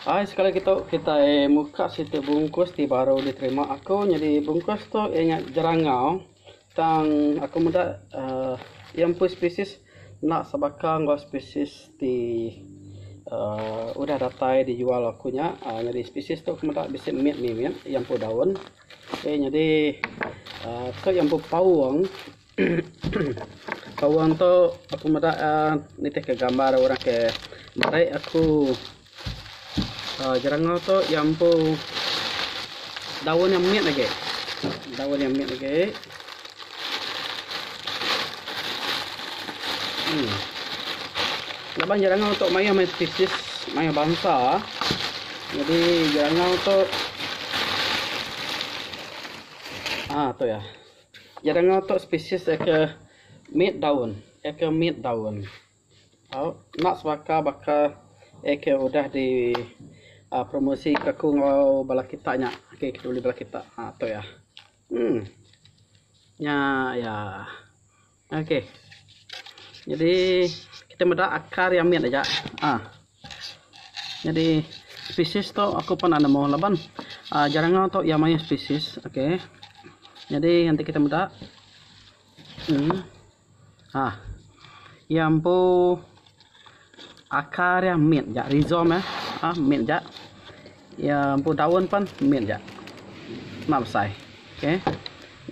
Sekali kita muka situ bungkus di baru diterima aku. Jadi bungkus tu ingat jerangau. Tang aku muda yang pun spesies nak sebakang gua spesies di udah datai dijual akunya. Jadi spesies tu aku muda bisa miat yang pun daun. Jadi tu yang pun pawang. Pawang tu aku muda nitih ke gambar orang ke baik aku jerangau tu yang pun daun yang miat lagi. Daun yang miat lagi. Laban jerangau untuk maya spesies maya bangsa. Jadi jerangau tu tu ya. Jerangau tu spesies ke miat daun, nak baka ke udah di promosi ke kungau bala kitanya. Okey, kita beli bala kita. Tu ya. Ya. Okey. Jadi kita meda akar yang miat aja. Jadi spesies tu aku pernah nemu laban jerangau tu yang maya spesies. Okey. Jadi nanti kita meda yang pu akar yang miat ja rizom miat ja. Yang pu daun pun miat ja. Nak sai. Okey.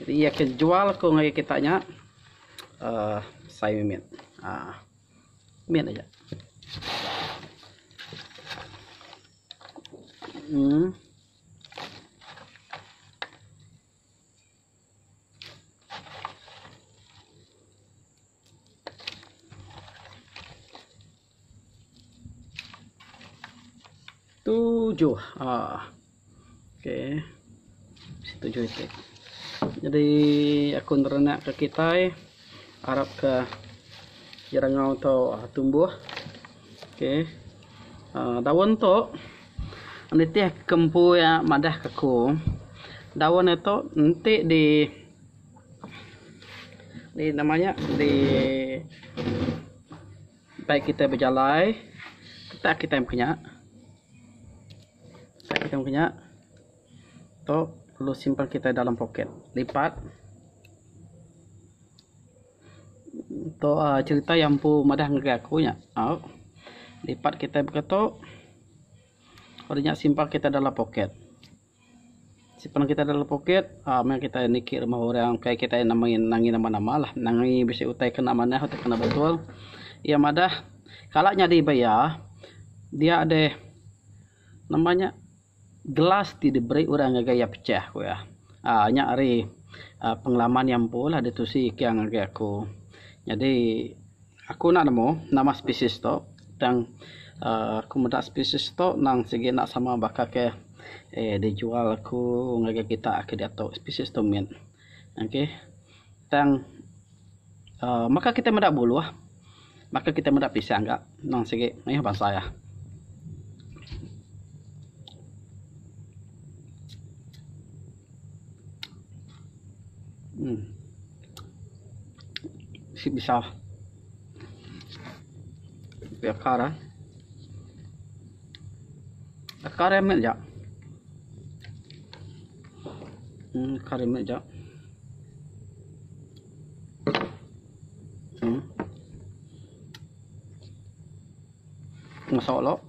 Jadi ia ke jual ko ngai kitanya sai miat. Miat aja. Tujuh. Okey. 7 itu. Jadi aku nerenak ke kita harap ke jerangau tu tumbuh. Okey. Daun tu nanti kempu ya madah keku. Daun itu nanti di namanya di baik kita berjalai kita yang punya. Tu perlu simpan kita dalam poket. Lipat. Tu cerita yang pu madah ngeri aku nya. Lipat kita begitu. Orangnya simpan kita dalam poket. Simpan kita dalam poket. Memang kita nikir rumah orang kayak kita nangi nama-nama lah. Nangi bisa utai kena mana atau kena betul. Ya madah kalanya dibayar dia ada namanya gelas diberi orang gaya pecah aku ya. Nyari pengalaman yang pula ditusi yang agak aku. Jadi aku nak nemu nama spesies tu dan aku muda spesies tu nang segi nak sama bakal ke dijual aku ngagak kita ke dia tu spesies tu min. Okey. Dan maka kita muda bulu maka kita muda pisang enggak nang segi bangsa ya. Si bisa akar yang meja akar yang meja masalah.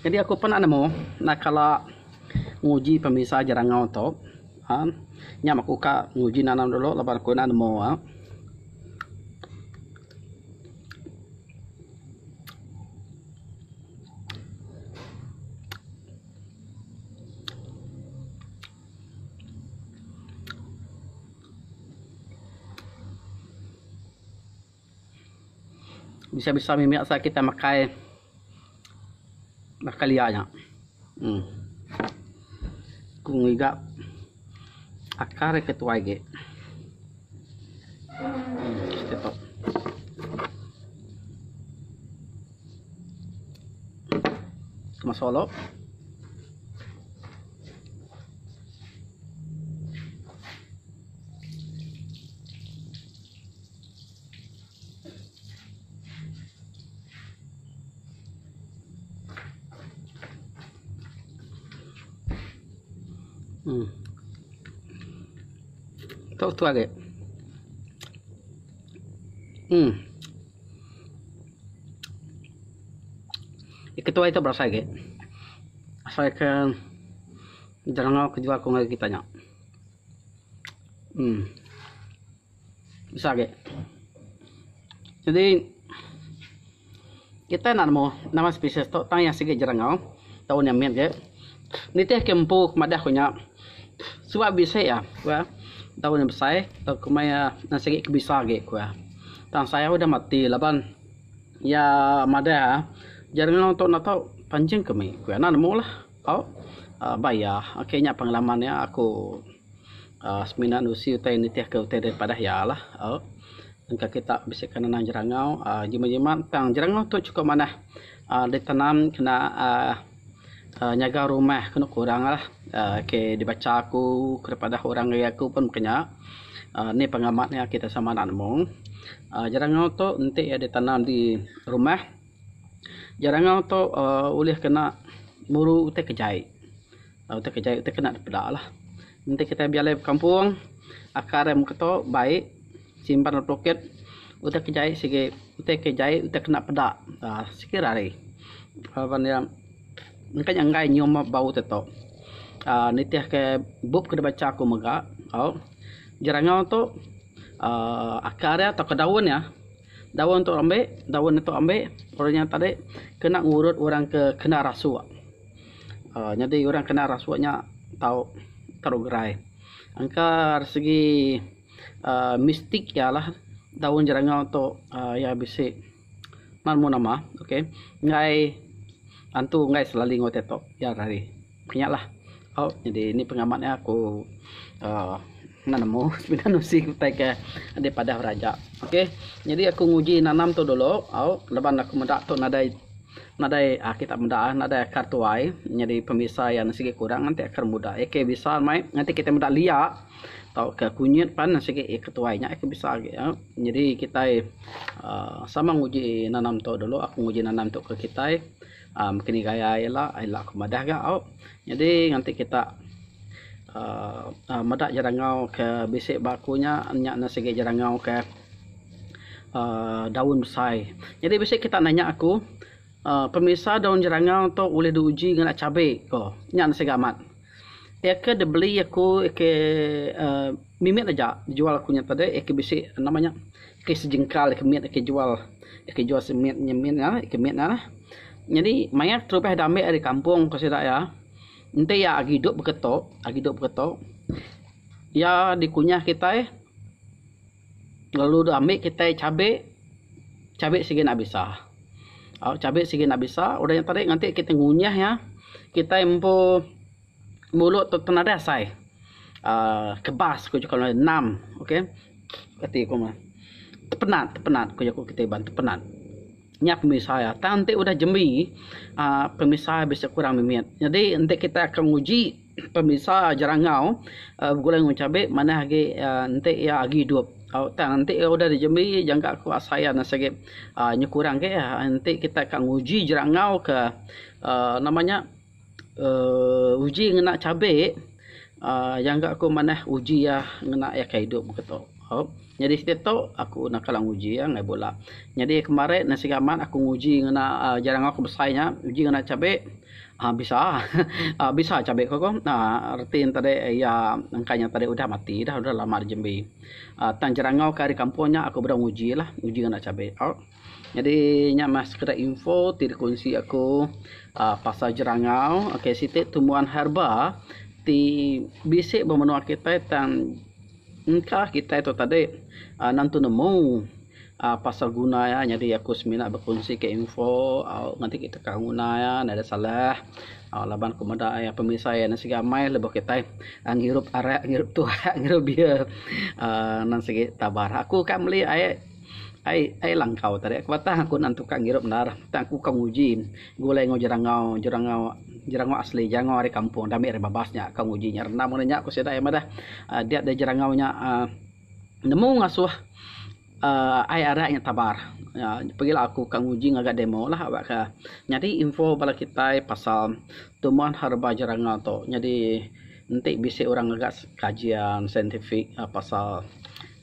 Jadi aku pernah nemu nak kalau nguji pemisah jerangau tu nyam aku ka nguji nanam dulu lepas aku nak nemu bisa-bisa mimik saya kita makai lianya. Kung iga akar ketua ge. Ito. Masolo. Tu agak. Ketua itu berasa agak. Saya ke jarang kejual kau lagi tanya. Bisa agak. Jadi kita nak mau nama spesies tu tang yang sikit jarang tahun yang mian je. Ni teh kempu madah kunya. Sebab bisa ya, gua tahun yang besar, tak kumaya nasi kebisa ge gua. Tang saya udah mati laban. Ya madah jarang untuk nak tahu pancing kami. Gua nak nemu lah. Bayar. Akhirnya pengalamannya aku seminan usia utai ni teh ke utai daripada ya lah. Angka kita bisa kena nang jerangau, jimat-jimat tang jerangau tu cukup mana ditanam kena nyaga rumah kena kurang lah. Ke dibaca aku kepada orang yang aku pun kena ni pengamatnya kita sama nak ngomong. Jerangau tu nanti ya ditanam di rumah. Jerangau tu boleh kena muru utai kejai. Utai kejai utai kena pedak lah. Nanti kita biar kampung akar yang ketok baik. Simpan poket udah kejai sige udah kejai udah kena pedak sikit hari apa dia mungkin yang ngai nyom bau teto nitiah ke bub ke baca aku mega jarangnya tu akarnya atau ke daunnya daun tu ambil daun itu ambil orangnya tadi kena ngurut orang ke kena rasuak jadi orang kena rasuaknya tahu taruh gerai angka segi mistik ya lah daun jerangau tu ya bisa mana nama okey ngai antu ngai selalu ngote to ya hari punya lah jadi ini pengamatnya aku nanamu sebenarnya nusi kita ke daripada raja okey jadi aku nguji nanam tu dulu leban aku mendak tu nadai kita mendak nadai akar tuai jadi pemisah yang sikit kurang nanti akar muda bisa mai nanti kita mendak liak tau ke kunyit pan sikit ketuainya bisa ya. Jadi kita sama nguji nanam tu dulu aku nguji nanam tu ke kita mungkin gaya ialah aku madah ga jadi nanti kita madak jarangau ke bisik bakunya nyak na sikit jarangau ke daun besar. Jadi bisik kita nanya aku pemirsa daun jarangau tu boleh diuji dengan cabai ko nyak na sikit amat. Eka dia beli aku mimit aja jual aku nyata deh bisi namanya sejengkal mimit jual semit nyemit ya mimit lah jadi banyak terus damai dari kampung kau sudah ya nanti ya hidup beketok ya dikunyah kita lalu ambil kita cabai segi nak bisa cabai segi nak bisa udah yang tadi nanti kita ngunyah ya kita empu mulut tu tenada sai kebas ko kalau 6 okey kati ko mah tepenat ko aku kita bantu penat nya pemisah ya nanti udah jembi pemisah bisa kurang mimit jadi nanti kita akan uji pemisah jarangau gulai cabai mana lagi nanti ya hidup nanti udah dijembi jangka aku saya nasage kurang ke nanti kita akan uji jarangau ke namanya uji ngena cabai yang gak aku mana uji ya ngena ya hidup begitu. Jadi situ aku nak kalang uji ya ngai bola. Jadi kemarin nasi gaman aku uji ngena jarang aku besarnya uji ngena cabai bisa bisa cabai kok. Artiin tadi ya angkanya tadi udah mati udah lama di Jambi. Tang jarangau kari kampungnya aku berang uji lah uji ngena cabai. Jadi nyamas kena info tidak kunci aku pasal jerangau okey situ tumbuhan herba ti bisik bermenua kita tan engkah kita itu tadi nanti nemu pasal guna ya jadi aku semina berkongsi ke info nanti kita guna ya ada salah laban kemudian ya pemirsa ya nasi gamai lebih kita ngirup arak ngirup tuak ngirup biar nasi tabar aku kan beli ai langkau tadi aku batang aku nanti kan ngirup nar aku kan uji gulai jerangau asli jangan dari kampung dami dari babasnya kan ujinya renam nanya aku sudah yang ada dia ada jerangaunya nemu ngasuh ai araknya tabar ya pergilah aku kan uji ngagak demo lah jadi info bala kita pasal tumbuhan herba jerangau tu jadi nanti bisa orang agak kajian saintifik pasal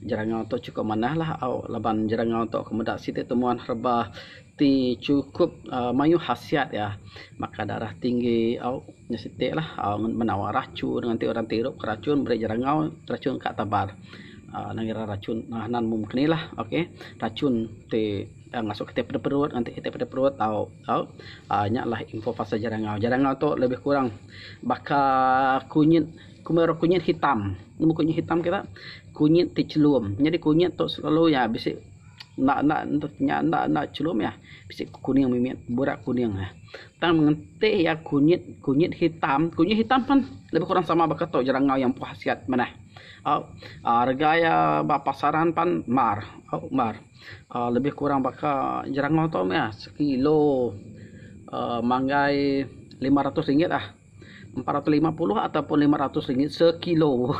jerangau tu cukup mana lah laban jerangau tu akomodasi temuan herba ti cukup mayu khasiat ya, maka darah tinggi nyesitik lah menawar racun nanti orang tirup racun beri jerangau racun kat tabar nangira racun nan mungkin lah. Okey, racun ti masuk kita pada perut, nanti kita pada perut nyaklah info pasal jerangau tu lebih kurang bakal kunyit hitam. Ini kunyit hitam kita kunyit celum, jadi kunyit tu selalu ya bisa nak celum ya bisa kuning mimit burak kuning ya. Tang mengentik ya kunyit hitam kan lebih kurang sama bakal tu jerangau yang khasiat mana. Harga ya pasaran pan mar lebih kurang bakal jerangau tu ya sekilo manggai RM500 450 ataupun RM500 sekilo.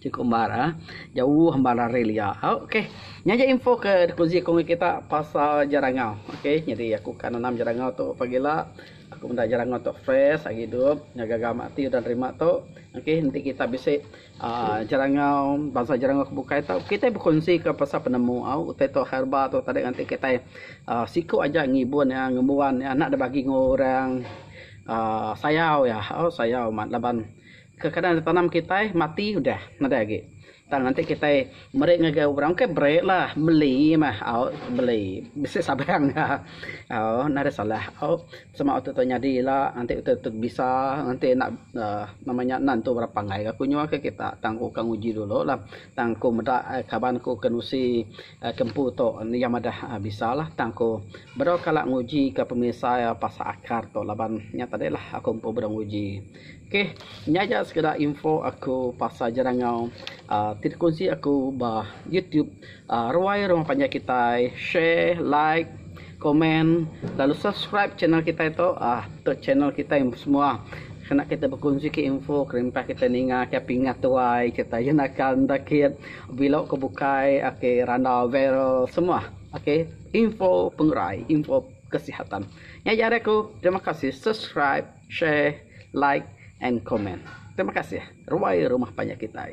Cukup marah jauh hambara relia. Okey, nyaja info ke kongsi kita pasal jerangau. Okey, jadi aku kan nanam jerangau tu pagila aku mendak jerangau tu fresh lagi hidup nyaga mati dan terima tu. Okey, nanti kita bisa jerangau bangsa jerangau kebuka itu kita berkongsi ke pasal penemu utai herba tu tadi nanti kita siku aja ngibun ya ngembuan ya nak ada bagi orang sayau ya sayau mat laban kadang tanam kita mati udah nada lagi. Nanti kita mereka ngega orang ke break lah beli beli bisa sabang ya nada salah sama auto nyadi lah nanti itu bisa nanti nak namanya nantu berapa ngai aku nyua ke kita tangku kang uji dulu lah tangku meda kaban ku kenusi kempu to yang ada bisa lah tangku berau kalau nguji ke pemirsa ya pas akar to laban nyata deh lah aku empu berang uji. Okey, nyaja sekedar info aku pasal jerangau tidak kongsi aku bah YouTube Ruai Rumah Panjang kita, share, like, komen, lalu subscribe channel kita itu channel kita yang semua kena kita berkongsi ke info kerempah kita ninga ke pingat tuai kita yang akan dakit bila kebukai randa viral semua. Okey, info pengurai, info kesihatan. Nyaja aku terima kasih subscribe, share, like and comment. Terima kasih. Ruai Rumah Panjang kita.